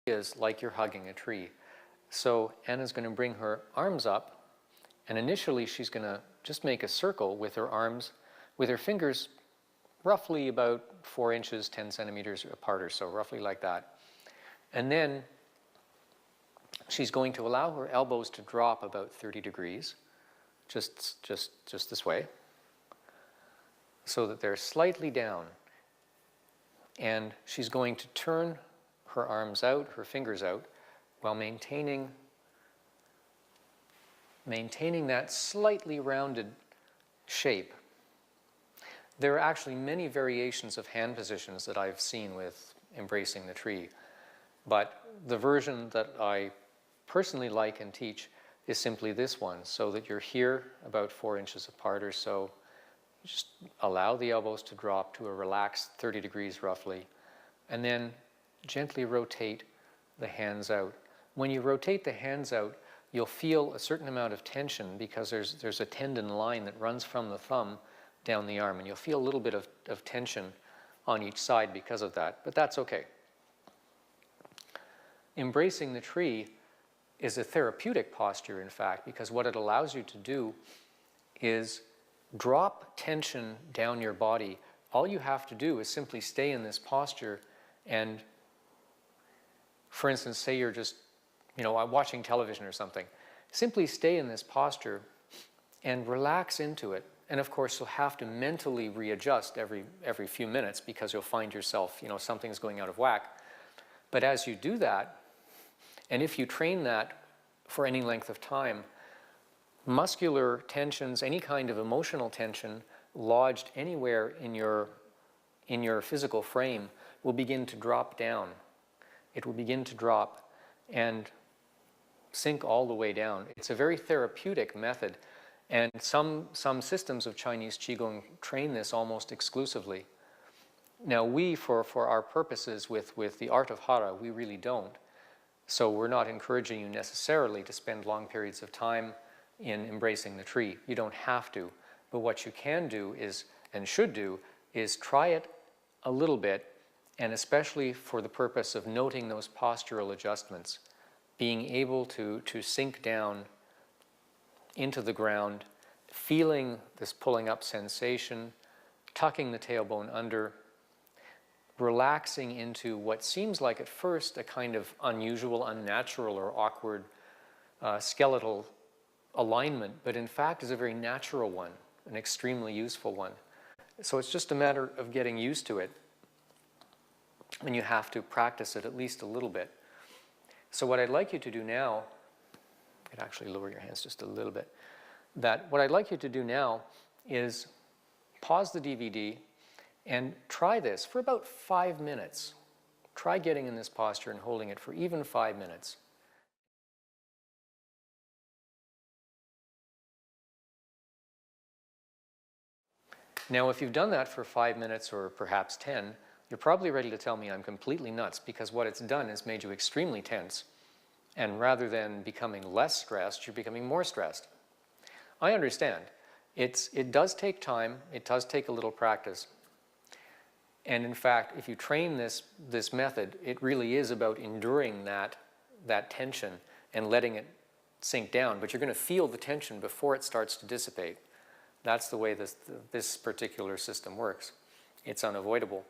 is like you're hugging a tree. So Anna's going to bring her arms up, and initially she's going to just make a circle with her arms, with her fingers roughly about 4 inches, 10 centimeters apart or so, roughly like that. And then she's going to allow her elbows to drop about 30 degrees, just this way, so that they're slightly down. And she's going to turn her arms out, her fingers out, while maintaining that slightly rounded shape. There are actually many variations of hand positions that I've seen with embracing the tree, but the version that I personally like and teach is simply this one, so that you're here about 4 inches apart or so. Just allow the elbows to drop to a relaxed 30 degrees roughly, and then gently rotate the hands out. When you rotate the hands out, you'll feel a certain amount of tension because there's a tendon line that runs from the thumb down the arm, and you'll feel a little bit of tension on each side because of that, but that's okay. Embracing the tree is a therapeutic posture, in fact, because what it allows you to do is drop tension down your body. All you have to do is simply stay in this posture, and for instance, say you're just, watching television or something. Simply stay in this posture and relax into it. And of course, you'll have to mentally readjust every few minutes because you'll find yourself, something's going out of whack. But as you do that, and if you train that for any length of time, muscular tensions, any kind of emotional tension lodged anywhere in your physical frame will begin to drop down. It will begin to drop and sink all the way down. It's a very therapeutic method, and some systems of Chinese Qigong train this almost exclusively. Now we, for our purposes with the art of Hara, we really don't. So we're not encouraging you necessarily to spend long periods of time in embracing the tree. You don't have to. But what you can do is, and should do, is try it a little bit, and especially for the purpose of noting those postural adjustments, being able to sink down into the ground, feeling this pulling up sensation, tucking the tailbone under, relaxing into what seems like at first a kind of unusual, unnatural, or awkward skeletal alignment, but in fact is a very natural one, an extremely useful one. So it's just a matter of getting used to it, and you have to practice it at least a little bit. So what I'd like you to do now, you could actually lower your hands just a little bit, what I'd like you to do now is pause the DVD and try this for about 5 minutes. Try getting in this posture and holding it for even 5 minutes. Now, if you've done that for 5 minutes or perhaps 10, you're probably ready to tell me I'm completely nuts, because what it's done is made you extremely tense. And rather than becoming less stressed, you're becoming more stressed. I understand. It does take time. It does take a little practice. And in fact, if you train this method, it really is about enduring that tension and letting it sink down. But you're going to feel the tension before it starts to dissipate. That's the way this particular system works. It's unavoidable.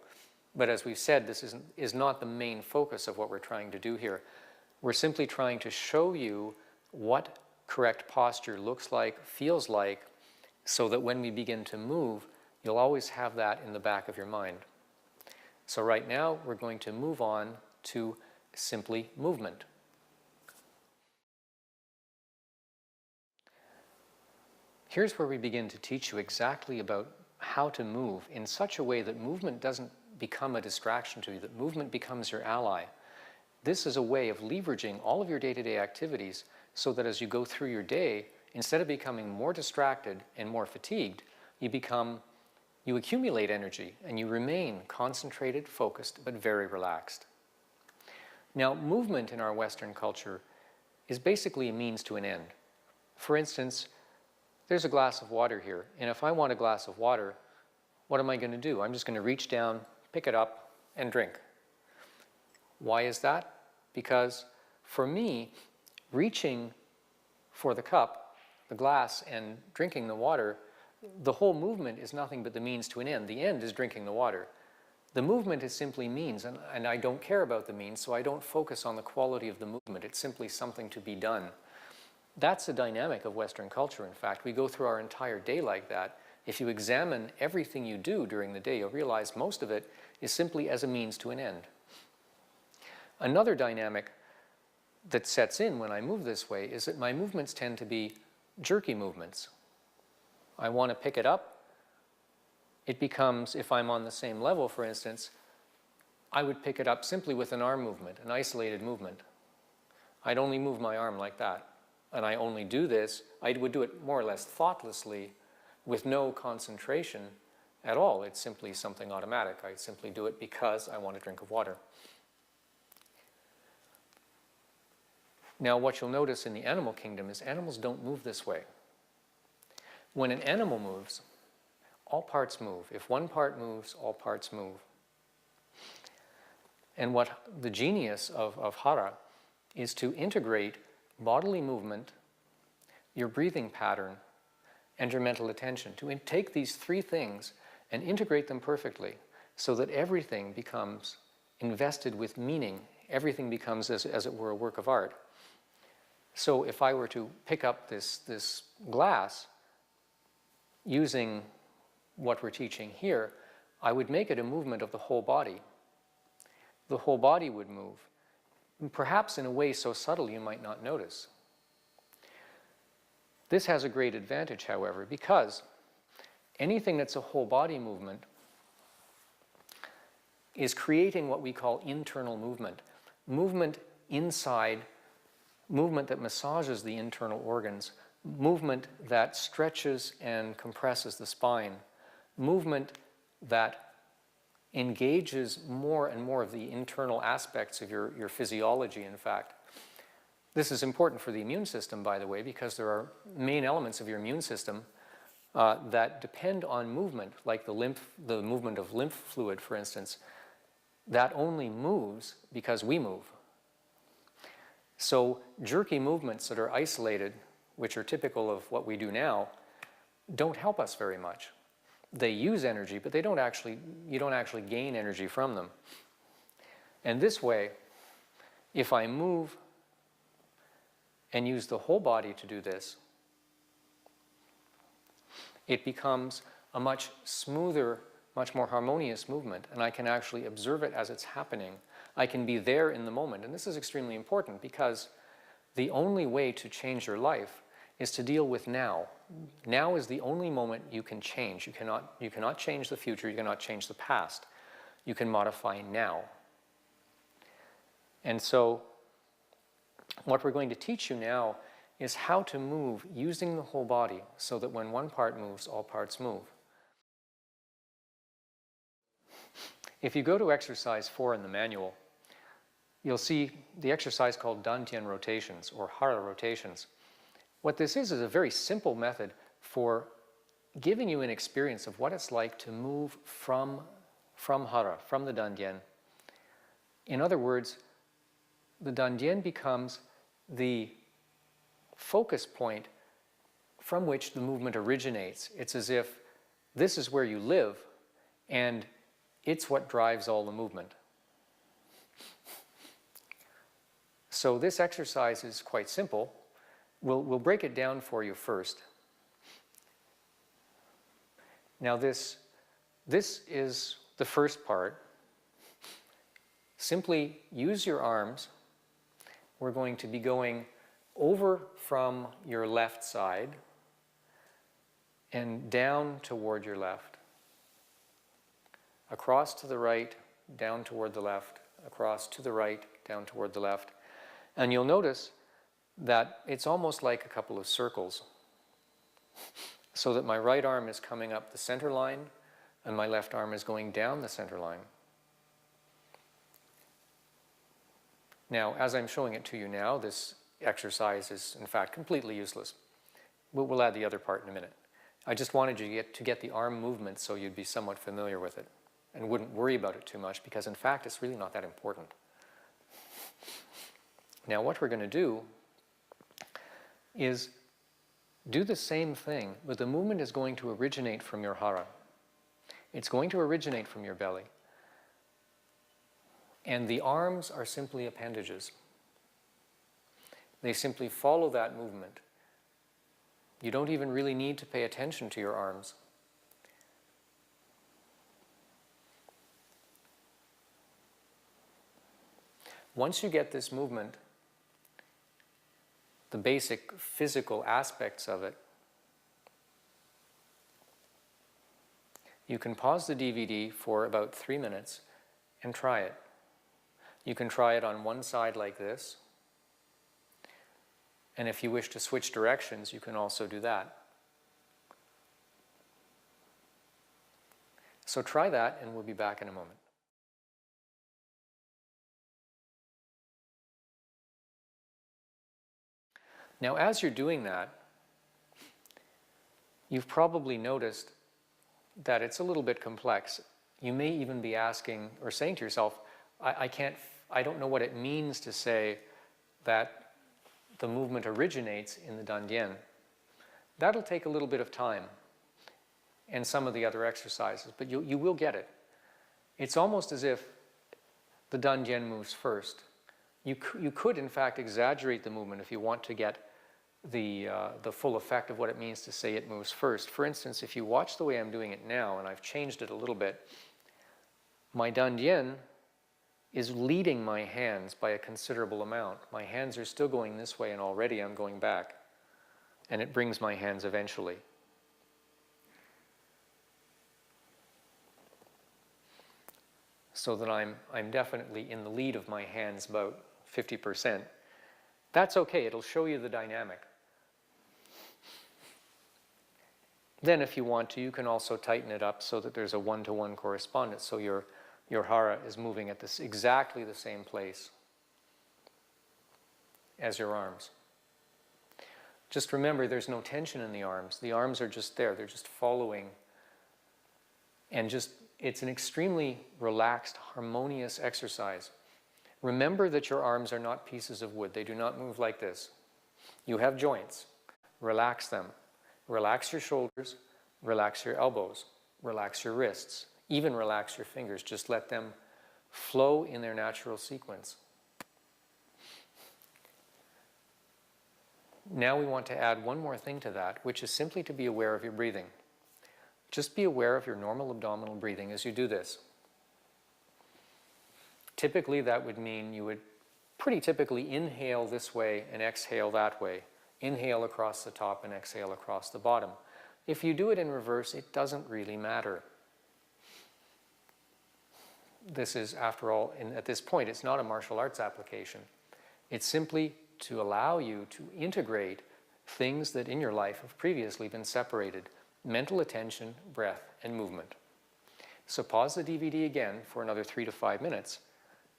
But as we've said, this is not the main focus of what we're trying to do here. We're simply trying to show you what correct posture looks like, feels like, so that when we begin to move, you'll always have that in the back of your mind. So right now, we're going to move on to simply movement. Here's where we begin to teach you exactly about how to move in such a way that movement doesn't become a distraction to you, that movement becomes your ally. This is a way of leveraging all of your day-to-day activities so that as you go through your day, instead of becoming more distracted and more fatigued, you accumulate energy and you remain concentrated, focused, but very relaxed. Now, movement in our Western culture is basically a means to an end. For instance, there's a glass of water here, and if I want a glass of water, what am I going to do? I'm just going to reach down, pick it up, and drink. Why is that? because for me, reaching for the cup, the glass, and drinking the water, the whole movement is nothing but the means to an end. The end is drinking the water. The movement is simply means, and I don't care about the means, so I don't focus on the quality of the movement. It's simply something to be done. That's the dynamic of Western culture, in fact. We go through our entire day like that. If you examine everything you do during the day, you'll realize most of it is simply as a means to an end. Another dynamic that sets in when I move this way is that my movements tend to be jerky movements. I want to pick it up. It becomes, if I'm on the same level, for instance, I would pick it up simply with an arm movement, an isolated movement. I'd only move my arm like that. And I only do this, I would do it more or less thoughtlessly with no concentration at all. It's simply something automatic. I simply do it because I want a drink of water. Now, what you'll notice in the animal kingdom is animals don't move this way. When an animal moves, all parts move. If one part moves, all parts move. And what the genius of Hara is to integrate bodily movement, your breathing pattern, and your mental attention. To take these three things and integrate them perfectly so that everything becomes invested with meaning. Everything becomes, as it were, a work of art. So if I were to pick up this glass using what we're teaching here, I would make it a movement of the whole body. The whole body would move, perhaps in a way so subtle you might not notice. This has a great advantage, however, because anything that's a whole body movement is creating what we call internal movement. Movement inside, movement that massages the internal organs, movement that stretches and compresses the spine, movement that engages more and more of the internal aspects of your physiology, in fact. This is important for the immune system, by the way, because there are main elements of your immune system that depend on movement, like the movement of lymph fluid, for instance, that only moves because we move. So jerky movements that are isolated, which are typical of what we do now, don't help us very much. They use energy, but you don't actually gain energy from them. And this way, if I move and use the whole body to do this, it becomes a much smoother, much more harmonious movement, and I can actually observe it as it's happening. I can be there in the moment, and this is extremely important because the only way to change your life is to deal with now. Now is the only moment you can change. You cannot change the future, you cannot change the past. You can modify now. And so what we're going to teach you now is how to move using the whole body so that when one part moves, all parts move. If you go to exercise 4 in the manual, you'll see the exercise called Dantian rotations or Hara rotations. What this is a very simple method for giving you an experience of what it's like to move from Hara, from the Dantian. In other words, the Dantian becomes the focus point from which the movement originates. It's as if this is where you live, and it's what drives all the movement. So this exercise is quite simple. We'll break it down for you first. Now this is the first part. Simply use your arms. We're going to be going over from your left side and down toward your left. Across to the right, down toward the left. Across to the right, down toward the left. And you'll notice that it's almost like a couple of circles, so that my right arm is coming up the center line and my left arm is going down the center line. Now, as I'm showing it to you now, this exercise is in fact completely useless. We'll add the other part in a minute. I just wanted you to get the arm movement so you'd be somewhat familiar with it and wouldn't worry about it too much, because in fact it's really not that important. Now what we're going to do is do the same thing, but the movement is going to originate from your hara. It's going to originate from your belly. And the arms are simply appendages. They simply follow that movement. You don't even really need to pay attention to your arms. Once you get this movement, the basic physical aspects of it, you can pause the DVD for about 3 minutes and try it. You can try it on one side like this, and if you wish to switch directions, you can also do that. So try that, and we'll be back in a moment. Now, as you're doing that, you've probably noticed that it's a little bit complex. You may even be asking or saying to yourself, I don't know what it means to say that the movement originates in the dantian. That'll take a little bit of time and some of the other exercises, but you will get it. It's almost as if the dantian moves first. You could, in fact, exaggerate the movement if you want to get the full effect of what it means to say it moves first. For instance, if you watch the way I'm doing it now, and I've changed it a little bit, my dantian is leading my hands by a considerable amount. My hands are still going this way, and already I'm going back. And it brings my hands eventually. So that I'm definitely in the lead of my hands about 50%. That's okay, it'll show you the dynamic. Then if you want to, you can also tighten it up so that there's a one-to-one correspondence. So your hara is moving at exactly the same place as your arms. Just remember, there's no tension in the arms. The arms are just there. They're just following. And it's an extremely relaxed, harmonious exercise. Remember that your arms are not pieces of wood. They do not move like this. You have joints. Relax them. Relax your shoulders. Relax your elbows. Relax your wrists. Even relax your fingers. Just let them flow in their natural sequence. Now we want to add one more thing to that, which is simply to be aware of your breathing. Just be aware of your normal abdominal breathing as you do this. Typically, that would mean you would pretty typically inhale this way and exhale that way. Inhale across the top and exhale across the bottom. If you do it in reverse, it doesn't really matter. This is, after all, at this point, it's not a martial arts application. It's simply to allow you to integrate things that in your life have previously been separated. Mental attention, breath, and movement. So pause the DVD again for another 3 to 5 minutes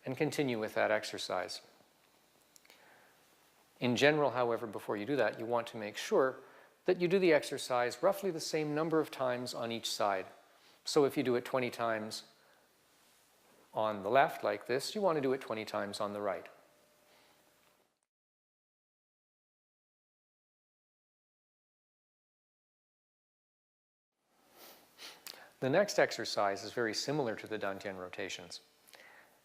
and continue with that exercise. In general, however, before you do that, you want to make sure that you do the exercise roughly the same number of times on each side. So if you do it 20 times on the left like this, you want to do it 20 times on the right. The next exercise is very similar to the dantian rotations.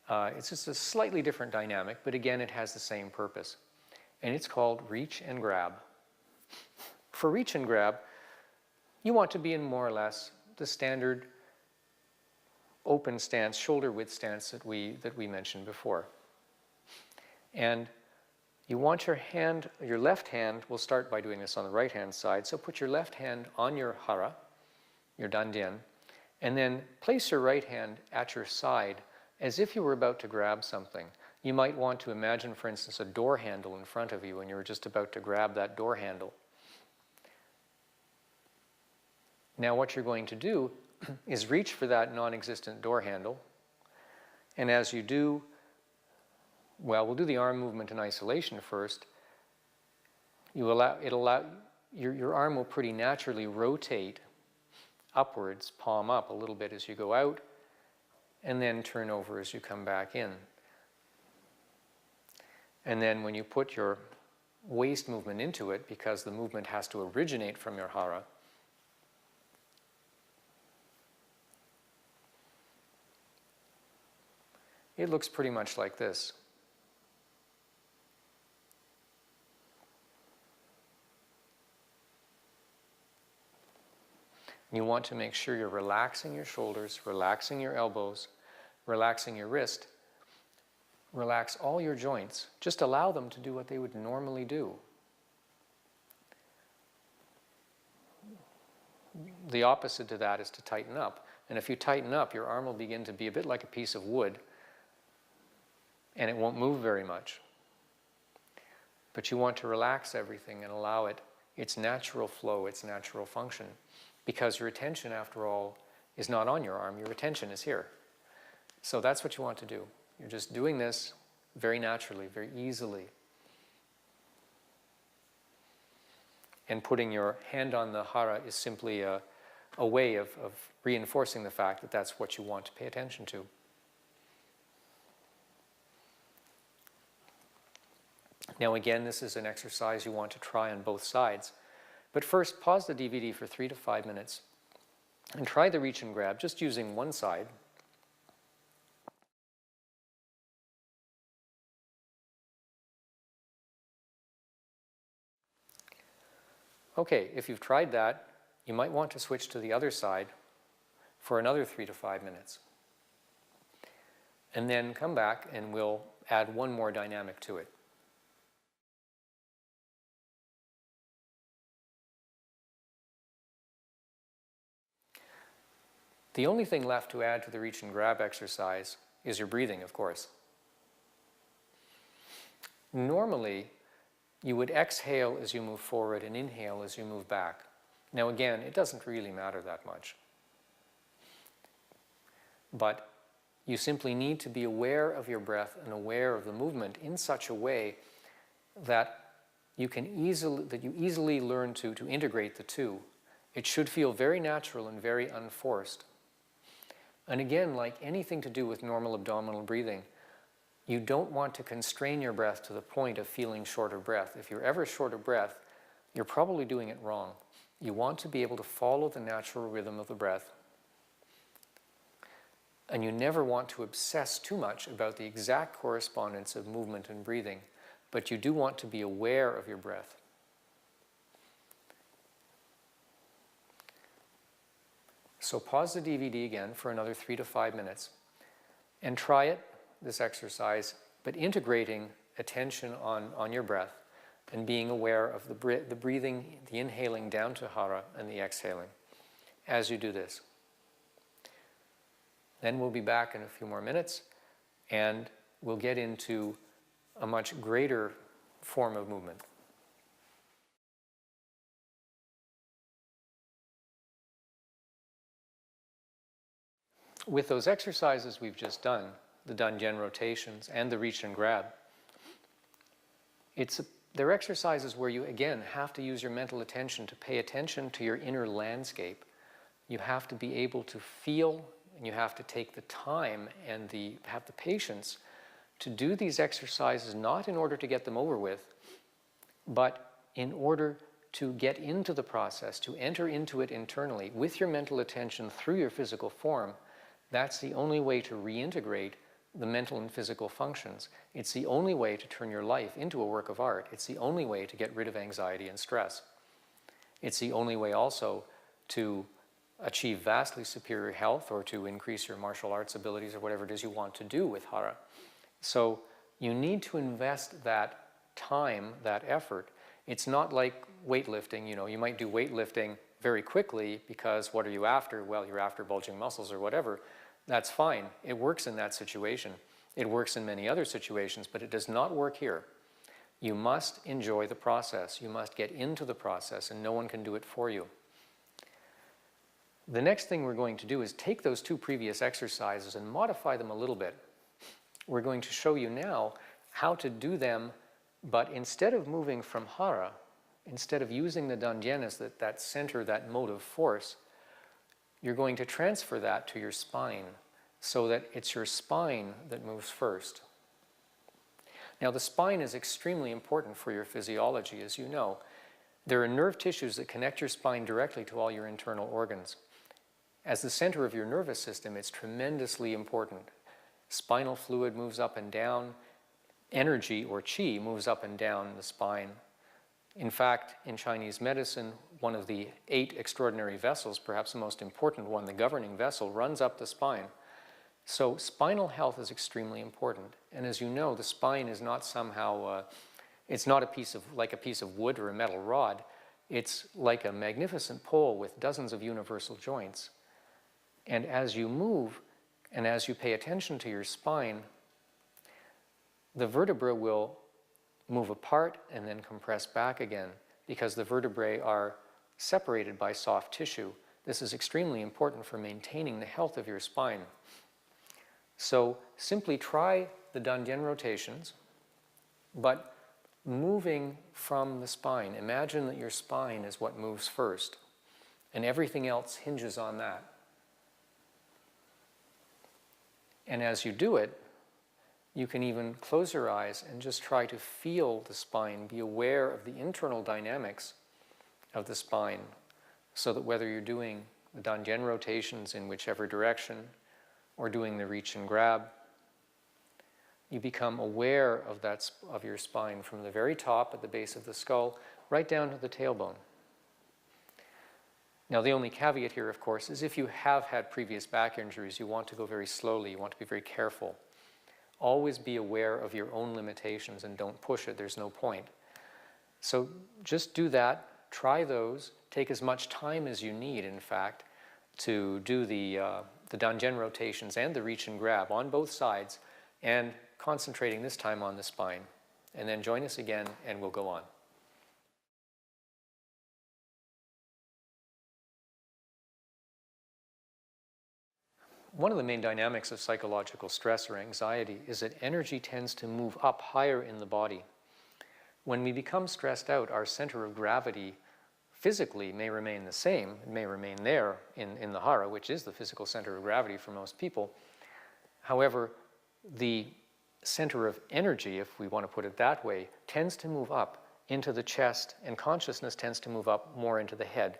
It's just a slightly different dynamic, but again, it has the same purpose. And it's called reach and grab. For reach and grab, you want to be in more or less the standard open stance, shoulder width stance that we mentioned before. And you want your left hand, we'll start by doing this on the right hand side, so put your left hand on your hara, your dantian, and then place your right hand at your side as if you were about to grab something. You might want to imagine, for instance, a door handle in front of you and you're just about to grab that door handle. Now what you're going to do is reach for that non-existent door handle, and as you do, well, we'll do the arm movement in isolation first. Your arm will pretty naturally rotate upwards, palm up a little bit as you go out, and then turn over as you come back in. And then when you put your waist movement into it, because the movement has to originate from your hara, it looks pretty much like this. You want to make sure you're relaxing your shoulders, relaxing your elbows, relaxing your wrist. Relax all your joints. Just allow them to do what they would normally do. The opposite to that is to tighten up. And if you tighten up, your arm will begin to be a bit like a piece of wood, and it won't move very much. But you want to relax everything and allow it its natural flow, its natural function. Because your attention, after all, is not on your arm. Your attention is here. So that's what you want to do. You're just doing this very naturally, very easily. And putting your hand on the hara is simply a way of reinforcing the fact that that's what you want to pay attention to. Now again, this is an exercise you want to try on both sides. But first, pause the DVD for 3 to 5 minutes and try the reach and grab, just using one side. Okay, if you've tried that, you might want to switch to the other side for another 3 to 5 minutes. And then come back and we'll add one more dynamic to it. The only thing left to add to the reach and grab exercise is your breathing, of course. Normally, you would exhale as you move forward and inhale as you move back. Now again, it doesn't really matter that much. But you simply need to be aware of your breath and aware of the movement in such a way that you easily learn to integrate the two. It should feel very natural and very unforced. And again, like anything to do with normal abdominal breathing, you don't want to constrain your breath to the point of feeling short of breath. If you're ever short of breath, you're probably doing it wrong. You want to be able to follow the natural rhythm of the breath. And you never want to obsess too much about the exact correspondence of movement and breathing, but you do want to be aware of your breath. So pause the DVD again for another 3 to 5 minutes and try it, this exercise, but integrating attention on your breath and being aware of the breathing, the inhaling down to hara and the exhaling as you do this. Then we'll be back in a few more minutes and we'll get into a much greater form of movement. With those exercises we've just done, the Danjen rotations and the reach and grab, they're exercises where you, again, have to use your mental attention to pay attention to your inner landscape. You have to be able to feel, and you have to take the time and have the patience to do these exercises, not in order to get them over with, but in order to get into the process, to enter into it internally with your mental attention through your physical form. That's the only way to reintegrate the mental and physical functions. It's the only way to turn your life into a work of art. It's the only way to get rid of anxiety and stress. It's the only way also to achieve vastly superior health or to increase your martial arts abilities or whatever it is you want to do with hara. So you need to invest that time, that effort. It's not like weightlifting. You might do weightlifting very quickly because what are you after? Well, you're after bulging muscles or whatever. That's fine. It works in that situation. It works in many other situations, but it does not work here. You must enjoy the process. You must get into the process, and no one can do it for you. The next thing we're going to do is take those two previous exercises and modify them a little bit. We're going to show you now how to do them, but instead of moving from hara, instead of using the Danjen as that center, that motive force, you're going to transfer that to your spine so that it's your spine that moves first. Now, the spine is extremely important for your physiology, as you know. There are nerve tissues that connect your spine directly to all your internal organs. As the center of your nervous system, it's tremendously important. Spinal fluid moves up and down. Energy, or qi, moves up and down the spine. In fact, in Chinese medicine, one of the 8 extraordinary vessels, perhaps the most important one, the governing vessel, runs up the spine. So spinal health is extremely important. And as you know, the spine is not somehow, it's not like a piece of wood or a metal rod. It's like a magnificent pole with dozens of universal joints. And as you move, and as you pay attention to your spine, the vertebra will move apart and then compress back again because the vertebrae are separated by soft tissue. This is extremely important for maintaining the health of your spine. So simply try the Dandian rotations, but moving from the spine. Imagine that your spine is what moves first, and everything else hinges on that. And as you do it, you can even close your eyes and just try to feel the spine, be aware of the internal dynamics of the spine, so that whether you're doing the Dandian rotations in whichever direction, or doing the reach and grab, you become aware of your spine from the very top at the base of the skull right down to the tailbone. Now, the only caveat here, of course, is if you have had previous back injuries, you want to go very slowly, you want to be very careful. Always be aware of your own limitations and don't push it, there's no point. So just do that, try those, take as much time as you need, in fact, to do the Dandian rotations and the reach and grab on both sides, and concentrating this time on the spine. And then join us again and we'll go on. One of the main dynamics of psychological stress or anxiety is that energy tends to move up higher in the body. When we become stressed out, our center of gravity physically may remain the same. It may remain there in the hara, which is the physical center of gravity for most people. However, the center of energy, if we want to put it that way, tends to move up into the chest, and consciousness tends to move up more into the head.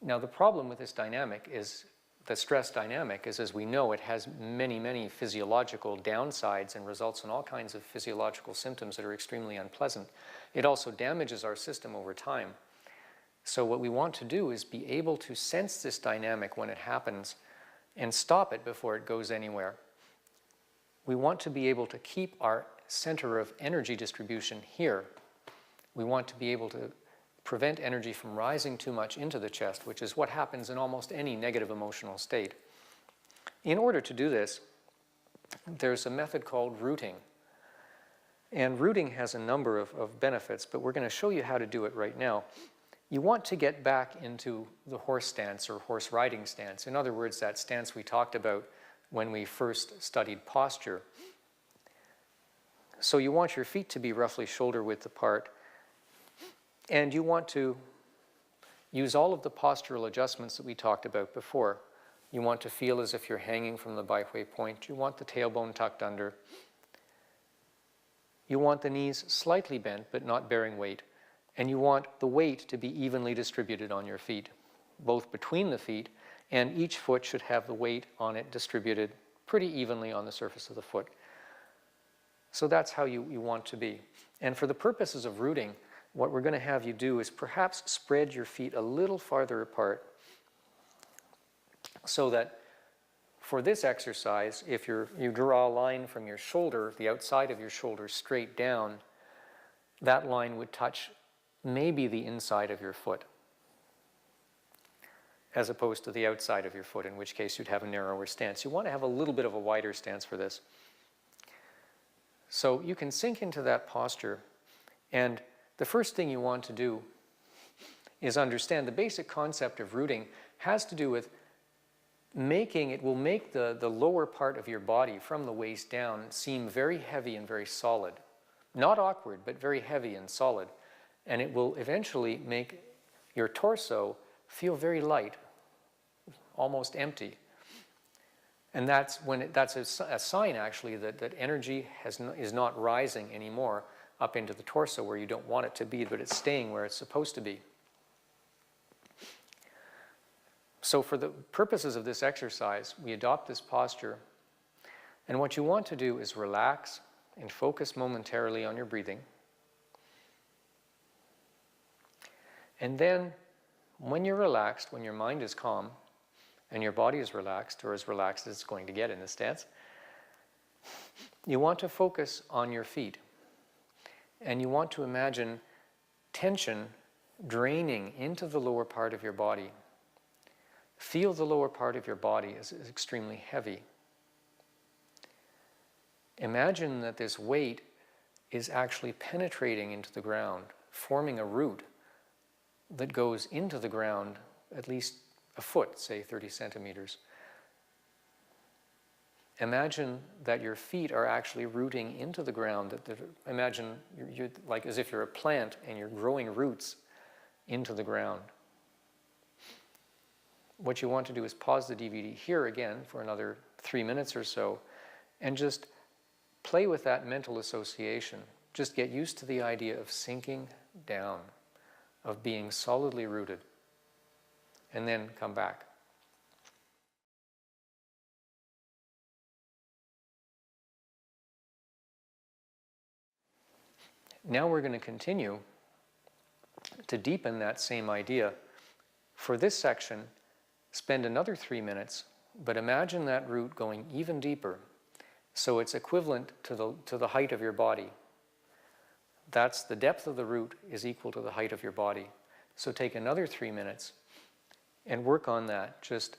Now, the problem with this dynamic is, the stress dynamic is, as we know, it has many, many physiological downsides and results in all kinds of physiological symptoms that are extremely unpleasant. It also damages our system over time. So what we want to do is be able to sense this dynamic when it happens and stop it before it goes anywhere. We want to be able to keep our center of energy distribution here. We want to be able to prevent energy from rising too much into the chest, which is what happens in almost any negative emotional state. In order to do this, there's a method called rooting. And rooting has a number of benefits, but we're going to show you how to do it right now. You want to get back into the horse stance or horse riding stance. In other words, that stance we talked about when we first studied posture. So you want your feet to be roughly shoulder width apart. And you want to use all of the postural adjustments that we talked about before. You want to feel as if you're hanging from the byway point. You want the tailbone tucked under. You want the knees slightly bent, but not bearing weight. And you want the weight to be evenly distributed on your feet, both between the feet, and each foot should have the weight on it distributed pretty evenly on the surface of the foot. So that's how you want to be. And for the purposes of rooting, what we're going to have you do is perhaps spread your feet a little farther apart, so that for this exercise, if you draw a line from your shoulder, the outside of your shoulder, straight down, that line would touch maybe the inside of your foot, as opposed to the outside of your foot, in which case you'd have a narrower stance. You want to have a little bit of a wider stance for this. So you can sink into that posture, and the first thing you want to do is understand the basic concept of rooting has to do with it will make the lower part of your body from the waist down seem very heavy and very solid. Not awkward, but very heavy and solid. And it will eventually make your torso feel very light, almost empty. And that's when that's a sign actually that energy is not rising anymore up into the torso where you don't want it to be, but it's staying where it's supposed to be. So for the purposes of this exercise, we adopt this posture, and what you want to do is relax and focus momentarily on your breathing. And then when you're relaxed, when your mind is calm, and your body is relaxed, or as relaxed as it's going to get in this stance, you want to focus on your feet. And you want to imagine tension draining into the lower part of your body. Feel the lower part of your body is extremely heavy. Imagine that this weight is actually penetrating into the ground, forming a root that goes into the ground at least a foot, say 30 centimeters. Imagine that your feet are actually rooting into the ground. Imagine you're like as if you're a plant and you're growing roots into the ground. What you want to do is pause the DVD here again for another 3 minutes or so and just play with that mental association. Just get used to the idea of sinking down, of being solidly rooted, and then come back. Now we're going to continue to deepen that same idea. For this section, spend another 3 minutes, but imagine that root going even deeper, so it's equivalent to the height of your body. That's the depth of the root is equal to the height of your body. So take another 3 minutes and work on that. Just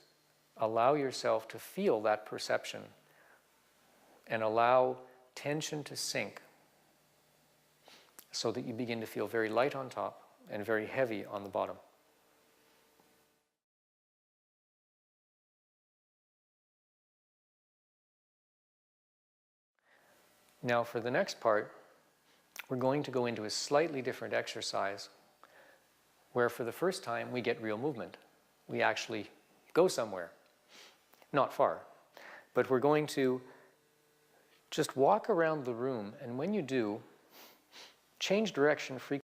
allow yourself to feel that perception and allow tension to sink so that you begin to feel very light on top and very heavy on the bottom. Now for the next part, we're going to go into a slightly different exercise where for the first time we get real movement. We actually go somewhere, not far, but we're going to just walk around the room, and when you do, change direction frequently.